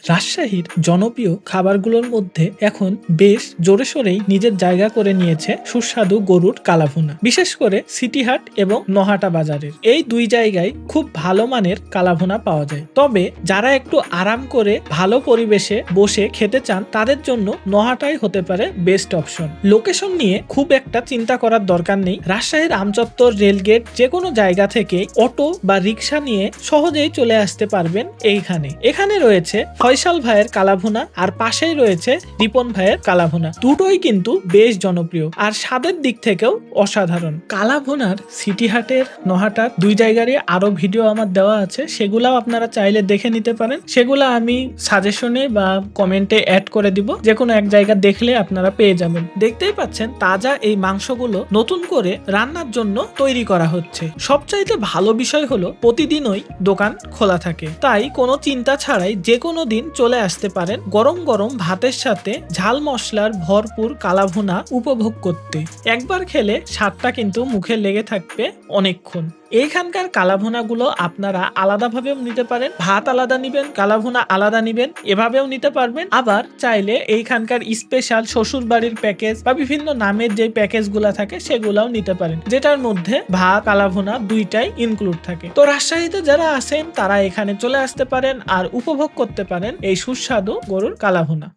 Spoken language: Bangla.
রাজশাহীর জনপ্রিয় খাবারগুলোর মধ্যে এখন বেশ জোরে সোরেই নিজের জায়গা করে নিয়েছে সুস্বাদু গরুর কালাভুনা, বিশেষ করে সিটিহাট এবং নহাটা বাজারের এই দুই জায়গায় খুব ভালো মানের কালাভুনা পাওয়া যায়। তবে যারা একটু আরাম করে ভালো পরিবেশে বসে খেতে চান তাদের জন্য নহাটাই হতে পারে বেস্ট অপশন। লোকেশন নিয়ে খুব একটা চিন্তা করার দরকার নেই। রাজশাহীর আমচত্বর, রেলগেট যে কোনো জায়গা থেকে অটো বা রিক্সা নিয়ে সহজেই চলে আসতে পারবেন এখানে রয়েছে ফয়সাল ভাইয়ের কালাভুনা আর পাশেই রয়েছে রিপন ভাইয়ের কালাভুনা। দুটোই কিন্তু বেশ জনপ্রিয় আর স্বাদের দিক থেকেও অসাধারণ। কালাভুনার সিটিহাটের, নহাটার দুই জায়গারই আরো ভিডিও আমার দেওয়া আছে, সেগুলাও আপনারা চাইলে দেখে নিতে পারেন। সেগুলা আমি সাজেশনে বা কমেন্টে অ্যাড করে দিব, যে কোনো এক জায়গা দেখলে আপনারা পেয়ে যাবেন। দেখতেই পাচ্ছেন তাজা এই মাংসগুলো নতুন করে রান্নার জন্য তৈরি করা হচ্ছে। সবচাইতে ভালো বিষয় হলো প্রতিদিনই দোকান খোলা থাকে, তাই কোনো চিন্তা ছাড়াই যে কোনো দিন চলে আসতে পারেন গরম গরম ভাতের সাথে ঝাল মশলার ভরপুর কালাভুনা উপভোগ করতে। একবার খেলে স্বাদটা কিন্তু মুখে লেগে থাকবে অনেকক্ষণ। এইখানকার কালাভুনাগুলো আপনারা আলাদাভাবেও নিতে পারেন, ভাত আলাদা নিবেন, কালাভুনা আলাদা নিবেন, এভাবেও নিতে পারবেন। আবার চাইলে এইখানকার স্পেশাল শ্বশুর বাড়ির প্যাকেজ বা বিভিন্ন নামের যে প্যাকেজগুলো থাকে সেগুলাও নিতে পারেন, যেটার মধ্যে ভাত, কালাভুনা দুইটাই ইনক্লুড থাকে। তো রাজশাহীতে যারা আছেন তারা এখানে চলে আসতে পারেন আর উপভোগ করতে পারেন এই সুস্বাদু গরুর কালাভুনা।